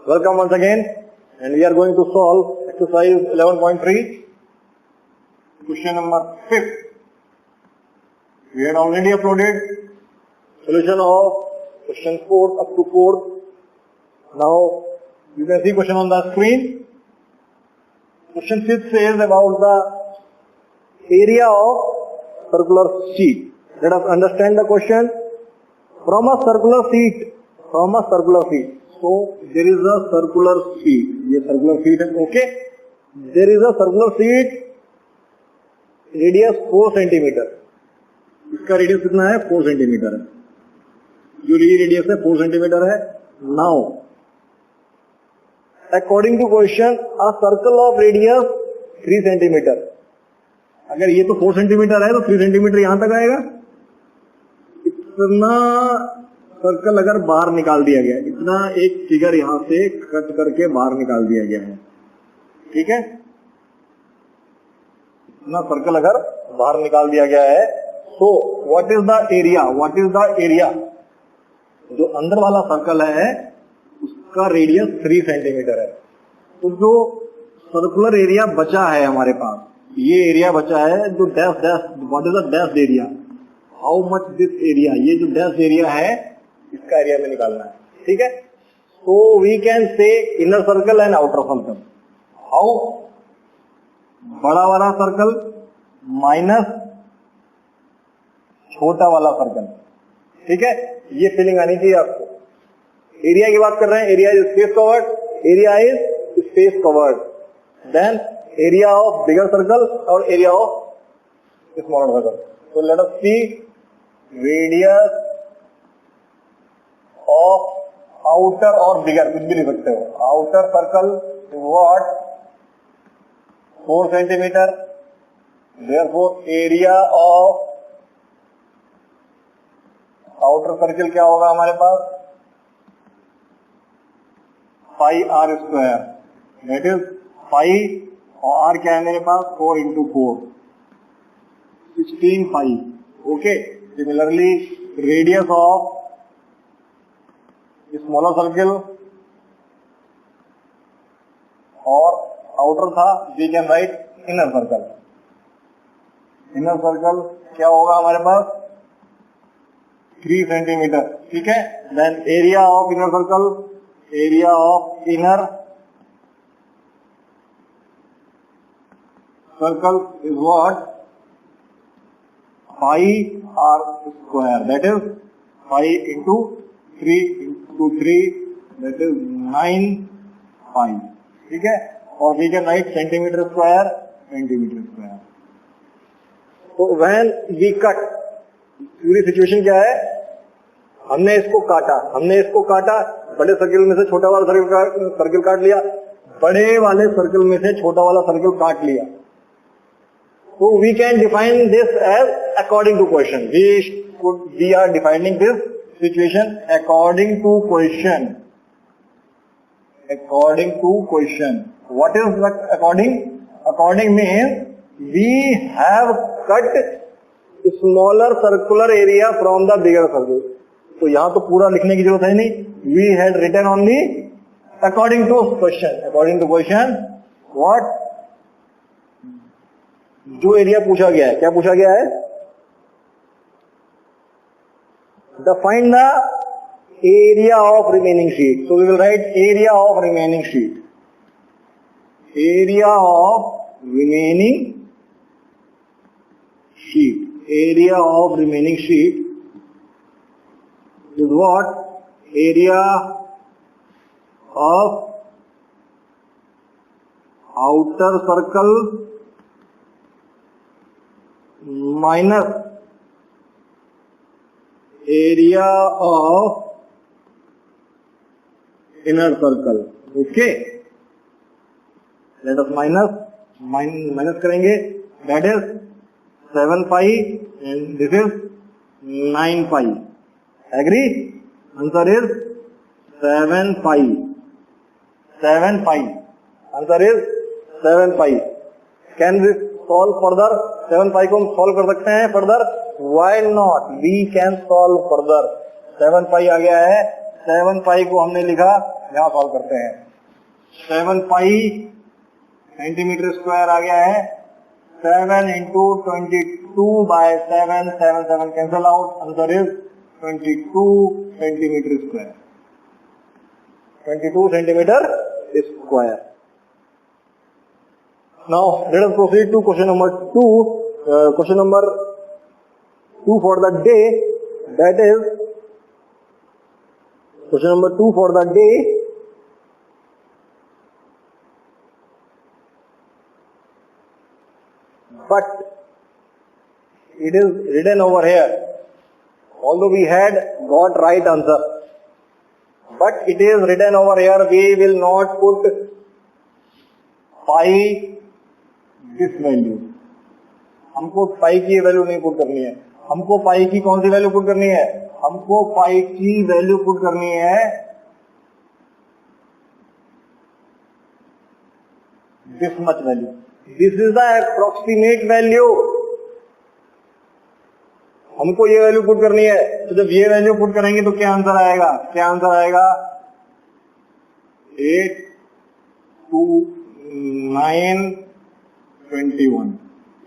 Welcome once again, and we are going to solve exercise 11.3, question number 5. We had already uploaded solution of question 4 up to 4. Now you can see question on the screen. Question 5 says about the area of circular sheet. Let us understand the question. From a circular sheet. So there is a circular sheet. ये circular sheet है, okay? There is a circular sheet. Radius 4 centimeter. इसका radius कितना है? 4 centimetre है. जो radius है 4 centimetre है. Now, according to question, a circle of radius 3 centimetre. अगर ये तो 4 सेंटीमीटर है तो 3 सेंटीमीटर यहां तक आएगा. इतना सर्कल अगर बाहर निकाल दिया गया, इतना एक फिगर यहां से कट करके बाहर निकाल दिया गया है, ठीक है. इतना सर्कल अगर बाहर निकाल दिया गया है, तो व्हाट इज द एरिया, जो अंदर वाला सर्कल है उसका रेडियस 3 सेंटीमीटर है. तो जो सर्कुलर एरिया बचा है हमारे पास, ये एरिया बचा है जो what is the dash area, how much this area, ये जो डैश एरिया है इसका एरिया में निकालना है, ठीक है. So we can say inner circle and outer circle. How? बड़ा वाला सर्कल माइनस छोटा वाला सर्कल, ठीक है. ये फीलिंग आनी चाहिए आपको. एरिया की बात कर रहे हैं, area is space covered, then area of bigger circle और एरिया ऑफ स्मॉलर सर्कल. तो let us see radius of outer और बिगर, कुछ भी लिख सकते हो. Outer circle what 4 centimetre, therefore area of outer circle क्या होगा हमारे पास, pi r square. That is pi और आर क्या है मेरे पास 4 इंटू 4 16 पाई. Okay. Similarly radius of smaller circle और आउटर था, we can write inner circle. Inner circle क्या होगा हमारे पास 3 सेंटीमीटर, ठीक है. Then area of inner circle, area of inner circle is what pi r square, that is pi into 3 into 3, that is 9 pi, ठीक है. और we can write centimetre square. तो व्हेन वी कट, पूरी situation क्या है, हमने इसको काटा, बड़े सर्कल में से छोटा वाला सर्कल काट लिया, बड़े वाले सर्कल में से छोटा वाला सर्कल काट लिया. तो we can define this as according to question. We are defining this situation according to question. What is the according? According means we have cut smaller circular area from the bigger circle. तो यहाँ तो पूरा लिखने की जरूरत है नहीं. We had written only according to question. What? जो एरिया पूछा गया है, क्या पूछा गया है? Define the area of remaining sheet. So we will write area of remaining sheet. Area of remaining sheet is what? Area of outer circle minus area of inner circle. Okay. Let us minus करेंगे. That is 7 pi and this is 9 pi. Agree? Answer is 7 pi. Answer is 7 pi. Can we solve further? 7 pi को हम solve कर सकते हैं further. Why not? We can solve further. 7 pi आ गया है. 7 पाई को हमने लिखा, यहाँ सॉल्व करते हैं। 7 पाई सेंटीमीटर स्क्वायर आ गया है। 7 into 22 by 7, 7 cancel out, answer is 22 centimeter square. 22 centimeter square. Now let us proceed to question number 2. Question number 2 for the day, that is question number 2 for the day. But it is written over here, although we had got right answer, but it is written over here, we will not put pi this value. हमको पाई की value नहीं put करनी है, हमको पाई की कौन सी value put करनी है? हमको पाई की वैल्यू पुट करनी है this much value. This is the approximate value. हमको ये वैल्यू पुट करनी है. तो जब ये वैल्यू पुट करेंगे तो क्या आंसर आएगा? क्या आंसर आएगा? 8, 2, 9, 21.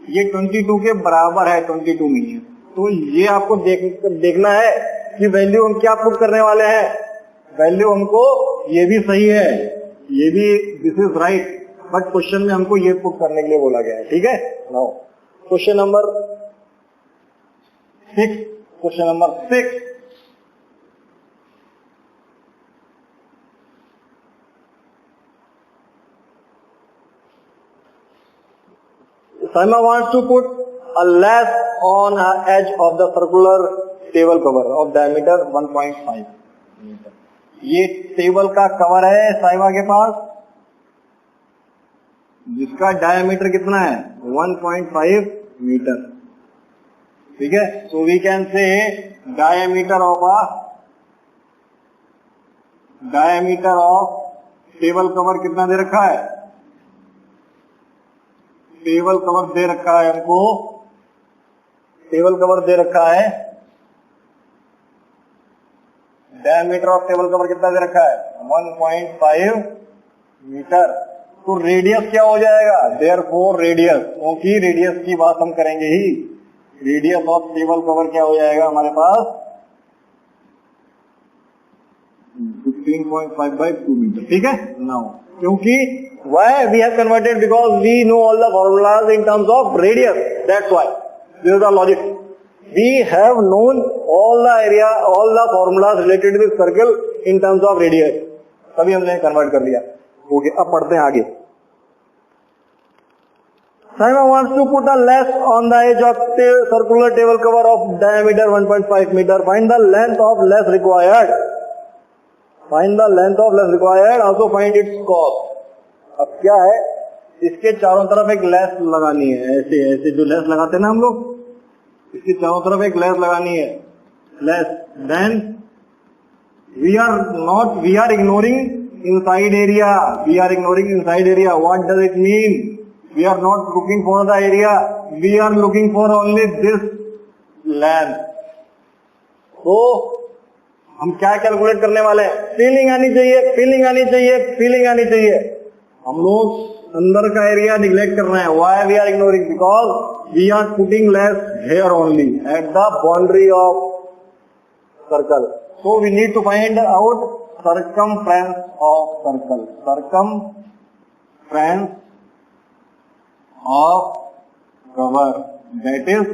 ये 22 के बराबर है, 22 नहीं है. तो ये आपको देखना है कि वैल्यू हम क्या पुट करने वाले हैं. वैल्यू हमको ये भी सही है, ये भी this is right, but question में हमको ये पुट करने के लिए बोला गया है. ठीक है. Now question number 6. Question number 6. Saima wants to put a lath on an edge of the circular table cover of diameter 1.5 metre. ये टेबल का कवर है साइमा के पास, जिसका डायमीटर कितना है? 1.5 मीटर. ठीक है. So we can say diameter of table cover कितना दे रखा है? टेबल कवर दे रखा है हमको, टेबल कवर दे रखा है. डायमीटर ऑफ टेबल कवर कितना दे रखा है? 1.5 मीटर. तो रेडियस क्या हो जाएगा? देयरफॉर रेडियस, क्योंकि रेडियस की बात हम करेंगे ही, रेडियस ऑफ टेबल कवर क्या हो जाएगा हमारे पास? 15.5 by 2 मीटर. ठीक है. नाउ क्योंकि why we have converted, because we know all the formulas in terms of radius, that's why. This is the logic. We have known all the area, all the formulas related to this circle in terms of radius. तभी हमने convert कर दिया. Okay. अब पढ़ते हैं आगे. Saima wants to put a lath on the edge of the circular table cover of diameter 1.5 meter. Find the length of lath required. Find the length of lath required. Also find its cost. अब क्या है, इसके चारों तरफ एक lace लगानी है. ऐसे ऐसे जो लेस लगाते हैं ना हम लोग, इसके चारों तरफ एक लेस लगानी है. Lace. Then we are ignoring inside area. We are ignoring inside area. What does it mean? We are not looking for the area, we are looking for only this length. तो हम क्या calculate करने वाले हैं? Feeling आनी चाहिए, feeling आनी चाहिए, फीलिंग आनी चाहिए. हम लोग अंदर का एरिया निग्लेक्ट कर रहे हैं. Why we are ignoring? Because we are putting lace here only at the boundary of circle. So we need to find out circumference of circle. Circumference of cover, that is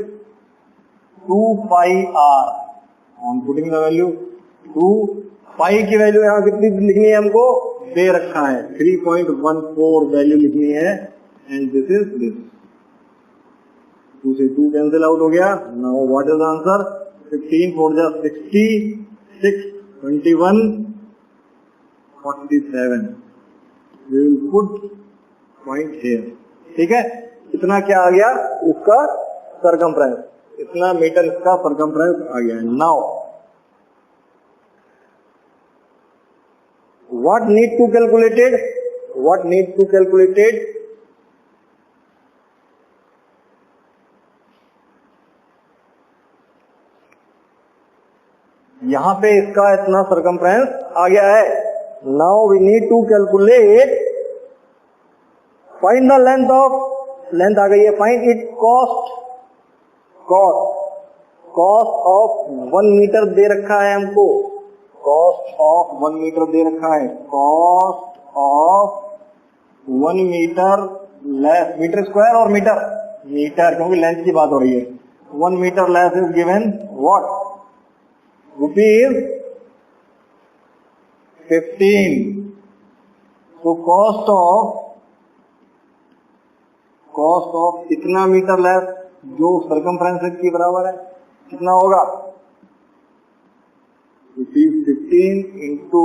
2 pi r. On putting the value 2 pi की value यहाँ कितनी लिखनी है हमको? दे रखा है 3.14 value लिखनी है. And this is this. 2 से 2 कैंसिल आउट हो गया. Now what is the answer? 15 4 जा 60, 6 21 47. We will put point here. ठीक है. इतना क्या आ गया? इसका सर्कमफ्रेंस. इतना मीटर इसका सर्कमफ्रेंस आ गया. Now what need to calculated? What need to calculated? यहाँ पे इसका इतना सरकमफ्रेंस आ गया है. Now we need to calculate, find the length of, length आ गई है, find it cost, cost of 1 metre दे रखा है हमको, कॉस्ट ऑफ 1 मीटर दे रखा है, cost of 1 metre lace, metre square और मीटर, मीटर क्योंकि लेंथ की बात हो रही है. 1 metre lace is given what, rupees 15. तो कॉस्ट ऑफ इतना मीटर लेस जो सरकमफ्रेंस के बराबर है कितना होगा, rupees 15 into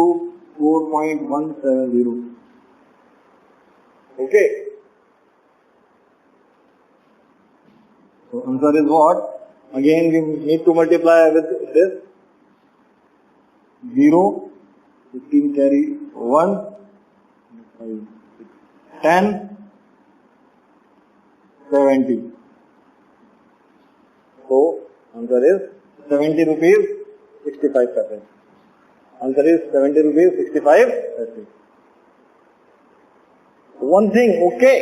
4.170. Okay, so answer is what, again we need to multiply with this 0, 15 carry 1, 10, 70. So answer is 70 rupees 65 paise. Answer is 70 rupees 65 paise. One thing, okay.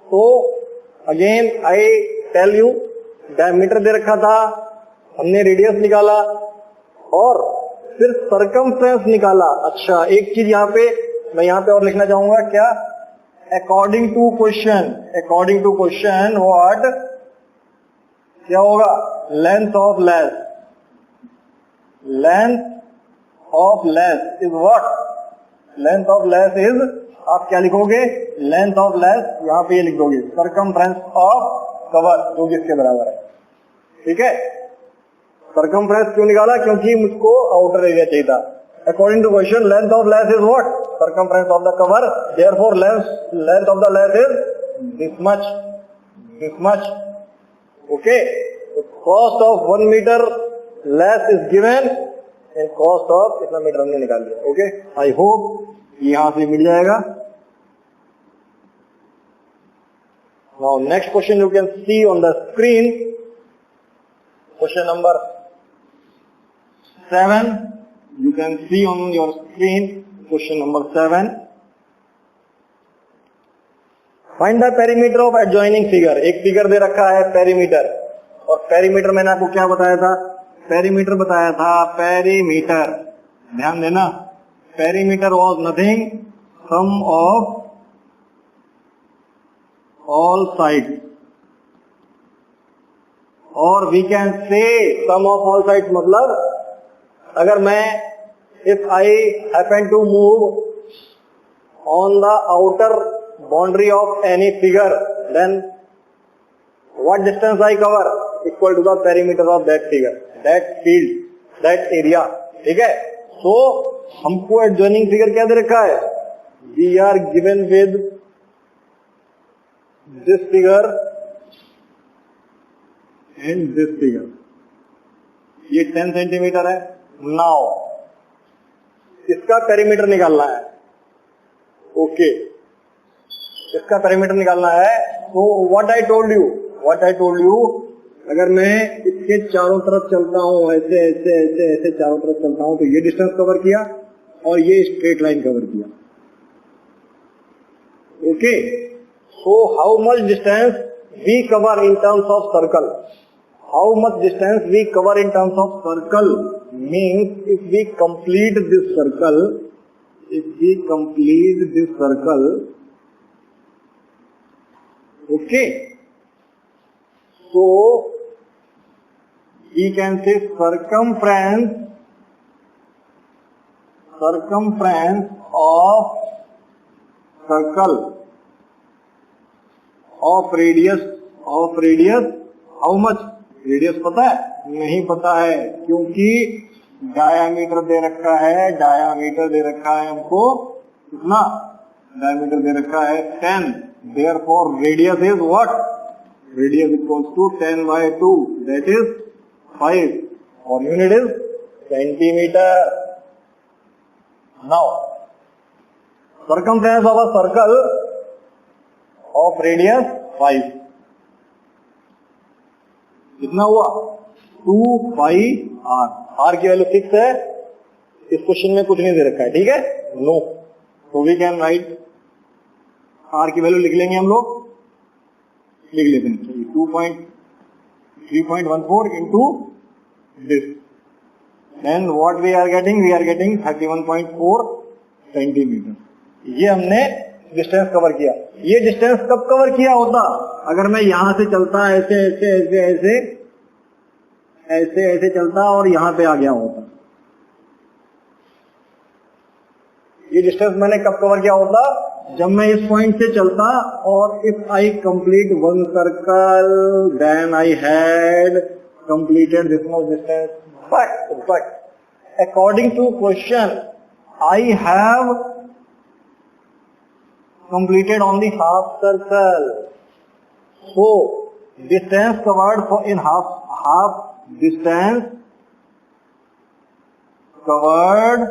So again I tell you, diameter दे रखा था, हमने radius निकाला और फिर circumference निकाला. अच्छा, एक चीज यहाँ पे मैं यहाँ पे और लिखना चाहूंगा, क्या, अकॉर्डिंग टू क्वेश्चन व्हाट, क्या होगा, length of lace is what, length of lace is, आप क्या लिखोगे, लेंथ ऑफ लेस, यहाँ पे ये लिख दोगे सरकमफ्रेंस ऑफ कवर, जो कि इसके बराबर है. ठीक है, सरकमफ्रेंस क्यों निकाला, क्योंकि मुझको आउटर एरिया चाहिए था. According to question length of lace is what, circumference of the cover, therefore length of the lace is this much. Okay, cost of 1 metre lace is given and cost of इतना metre हमने निकाल लिया. Okay, I hope यहां से मिल जाएगा. Now next question you can see on the screen, question number 7. You can see on your screen question number 7. Find the perimeter of adjoining figure. एक figure दे रखा है पेरीमीटर, और पेरीमीटर मैंने आपको क्या बताया था, पेरीमीटर बताया था, पेरीमीटर ध्यान देना, perimeter was nothing, sum of all sides, और we can say sum of all sides मतलब अगर मैं, if I happen to move on the outer boundary of any figure, then what distance I cover equal to the perimeter of that figure, that field, that area. ठीक है, so हमको adjoining figure क्या दे रखा है, we are given with this figure and this figure. ये 10 centimetre है. Now इसका perimeter निकालना है. ओके, इसका पेरीमीटर निकालना है. तो व्हाट आई टोल्ड यू, अगर मैं इसके चारों तरफ चलता हूं, ऐसे ऐसे ऐसे ऐसे चारों तरफ चलता हूं, तो ये डिस्टेंस कवर किया और ये स्ट्रेट लाइन कवर किया. Okay, so how much distance we cover in terms of circle, how much distance we cover in terms of circle means if we complete this circle, okay, so we can say circumference of circle of radius, how much, radius पता है, नहीं पता है, क्योंकि diameter दे रखा है हमको, कितना डायामीटर दे रखा है 10, therefore radius is what, radius equals to 10/2, that is 5, और unit is centimetre. Now circumference of a circle of radius 5 कितना हुआ 2 पाई आर। आर की वैल्यू 6 है, इस क्वेश्चन में कुछ नहीं दे रखा है, ठीक है, नो। तो वी कैन राइट आर की वैल्यू लिख लेंगे हम लोग, लिख लेते हैं 2.314 into this, then what we are getting, we are getting 31.4 centimetre. ये हमने डिस्टेंस कवर किया। ये डिस्टेंस कब कवर किया होता, अगर मैं यहां से चलता ऐसे ऐसे ऐसे ऐसे ऐसे ऐसे चलता और यहां पे आ गया होता। ये डिस्टेंस मैंने कब कवर किया होता, जब मैं इस पॉइंट से चलता और if I complete one circle then I had completed this much distance. But according to question I have completed only half circle, so distance covered for in half distance covered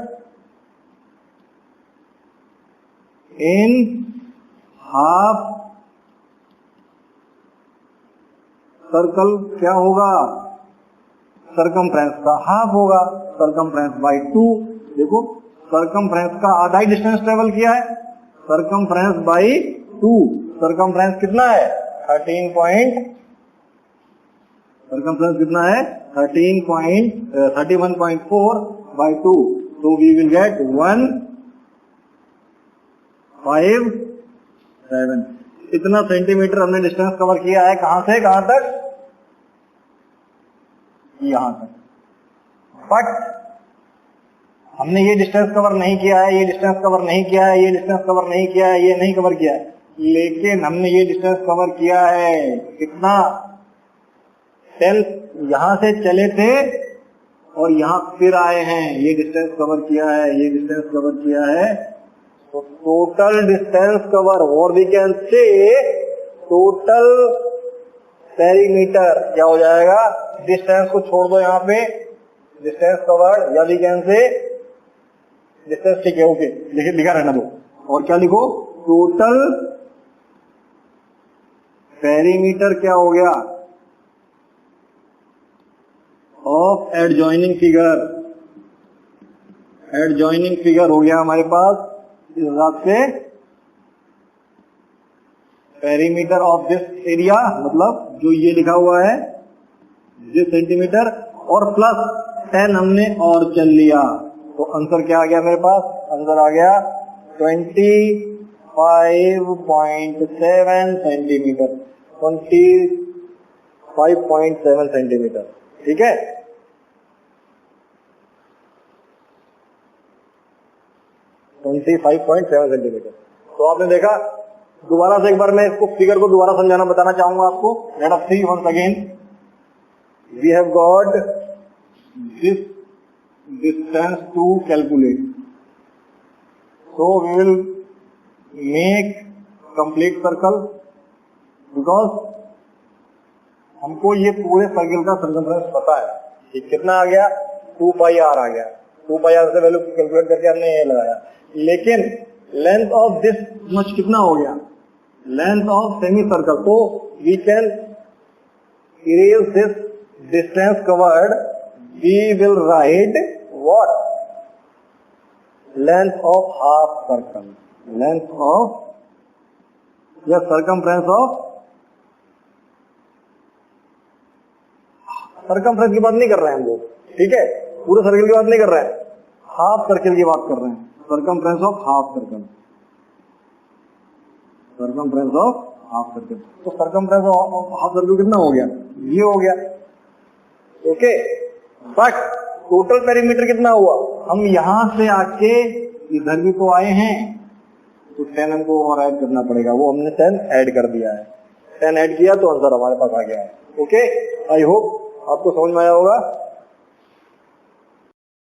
in half circle क्या होगा, circumference का half होगा, circumference by 2। देखो circumference का आधा ही distance travel किया है, circumference by 2। Circumference कितना है 31.4 बाई 2, तो वी विल गेट 157। इतना सेंटीमीटर हमने डिस्टेंस कवर किया है, कहां से कहां तक, यहां तक। बट हमने ये डिस्टेंस कवर नहीं किया है, ये डिस्टेंस कवर नहीं किया है, ये डिस्टेंस कवर नहीं किया है, ये नहीं कवर किया है, लेकिन हमने ये डिस्टेंस कवर किया है कितना, 10 यहां से चले थे और यहां फिर आए हैं, ये डिस्टेंस कवर किया है, ये डिस्टेंस कवर किया है। तो टोटल डिस्टेंस कवर, और we can say total perimeter क्या हो जाएगा, डिस्टेंस को छोड़ दो यहाँ पे, डिस्टेंस कवर्ड, या वी कैन से डिस्टेंस, ठीक है, ओके, लिखा रहना दो। और क्या लिखो, टोटल पेरीमीटर क्या हो गया of adjoining figure. Adjoining figure हो गया हमारे पास इस हिसाब से, पेरीमीटर ऑफ दिस एरिया, मतलब जो ये लिखा हुआ है दिस सेंटीमीटर, और प्लस 10 हमने और चल लिया, तो आंसर क्या आ गया मेरे पास, आंसर आ गया 25.7 सेंटीमीटर, 25.7 सेंटीमीटर, ठीक है। सेंटीमीटर। तो आपने देखा, दोबारा से एक बार मैं इसको फिगर को दोबारा समझाना बताना चाहूंगा आपको। Let us see once again, we have got this distance to calculate, so we will make complete circle, because हमको ये पूरे सर्कल का सर्कमफ्रेंस पता है कि कितना आ गया, 2 पाई आर आ गया, 2 पाई आर से वैल्यू कैलकुलेट करके हमने ये लगाया, लेकिन लेंथ ऑफ दिस मच कितना हो गया, लेंथ ऑफ सेमी सर्कल, तो we can erase this distance covered, we will write what, length of half circle, length of या circumference of, circumference की बात नहीं कर रहे हैं हम लोग, ठीक है, पूरे सर्कल की बात नहीं कर रहे हैं, हाफ सर्कल की बात कर रहे हैं, circumference of half circle, circumference of half circle। तो circumference of half circle कितना हो गया, ये हो गया, ओके। बट टोटल पेरीमीटर कितना हुआ, हम यहां से आके इधर भी तो आए हैं, तो 10 हमको और ऐड करना पड़ेगा, वो हमने 10 ऐड कर दिया है, 10 ऐड किया तो आंसर हमारे पास आ गया है, ओके। आई होप आपको समझ में आया होगा।